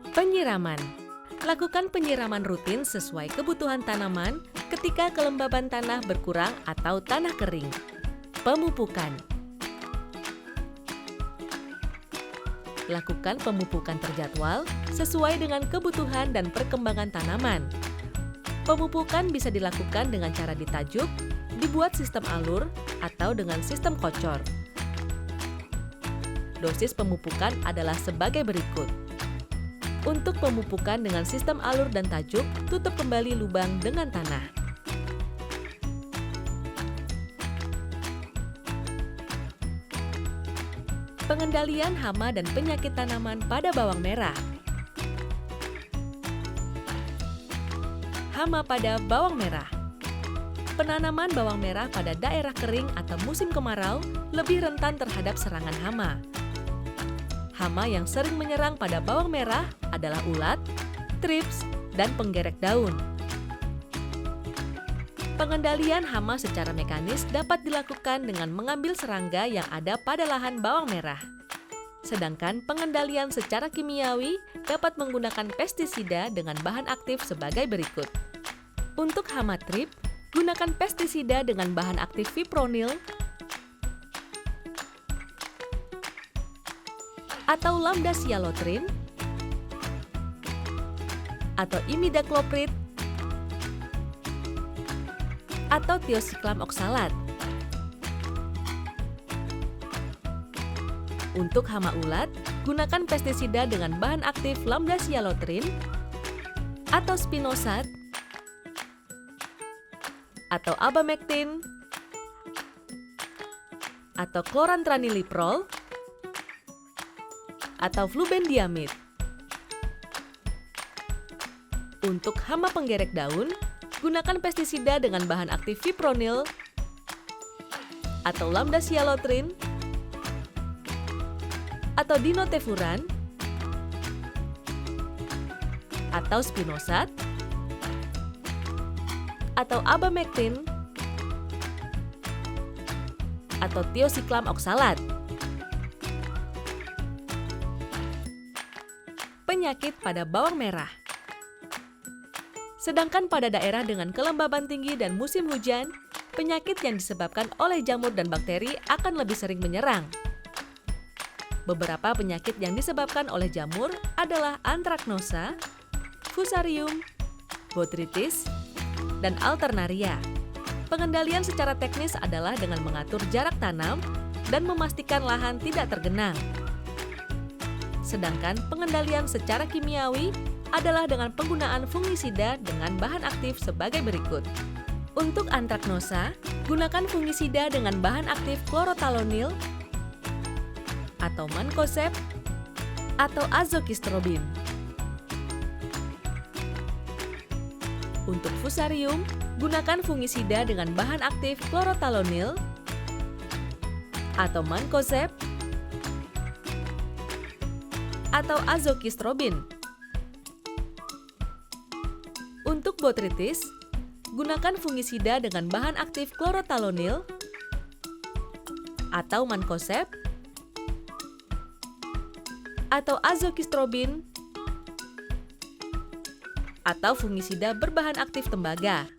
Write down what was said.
Penyiraman. Lakukan penyiraman rutin sesuai kebutuhan tanaman ketika kelembaban tanah berkurang atau tanah kering. Pemupukan. Lakukan pemupukan terjadwal sesuai dengan kebutuhan dan perkembangan tanaman. Pemupukan bisa dilakukan dengan cara ditajuk, dibuat sistem alur, atau dengan sistem kocor. Dosis pemupukan adalah sebagai berikut. Untuk pemupukan dengan sistem alur dan tajuk, tutup kembali lubang dengan tanah. Pengendalian hama dan penyakit tanaman pada bawang merah. Hama pada bawang merah. Penanaman bawang merah pada daerah kering atau musim kemarau lebih rentan terhadap serangan hama. Hama yang sering menyerang pada bawang merah adalah ulat, trips, dan penggerek daun. Pengendalian hama secara mekanis dapat dilakukan dengan mengambil serangga yang ada pada lahan bawang merah. Sedangkan pengendalian secara kimiawi dapat menggunakan pestisida dengan bahan aktif sebagai berikut. Untuk hama trip, gunakan pestisida dengan bahan aktif fipronil atau lambda-sialotrin atau imidacloprid atau tiosiklam oksalat. Untuk hama ulat, gunakan pestisida dengan bahan aktif lambda-sialotrin atau spinosad atau abamectin atau chlorantraniliprol atau flubendiamid. Untuk hama penggerek daun, gunakan pestisida dengan bahan aktif fipronil atau lambda-sialotrin atau dinotefuran atau spinosad atau abamectin atau tiosiklam oksalat. Penyakit pada bawang merah. Sedangkan pada daerah dengan kelembaban tinggi dan musim hujan, penyakit yang disebabkan oleh jamur dan bakteri akan lebih sering menyerang. Beberapa penyakit yang disebabkan oleh jamur adalah antraknosa, fusarium, botrytis, dan alternaria. Pengendalian secara teknis adalah dengan mengatur jarak tanam dan memastikan lahan tidak tergenang. Sedangkan pengendalian secara kimiawi adalah dengan penggunaan fungisida dengan bahan aktif sebagai berikut. Untuk antraknosa, gunakan fungisida dengan bahan aktif chlorothalonil atau mancozeb atau azokistrobin. Untuk fusarium, gunakan fungisida dengan bahan aktif chlorothalonil atau mancozeb atau azokistrobin. Untuk botrytis, gunakan fungisida dengan bahan aktif chlorothalonil atau mancozeb atau azokistrobin atau fungisida berbahan aktif tembaga.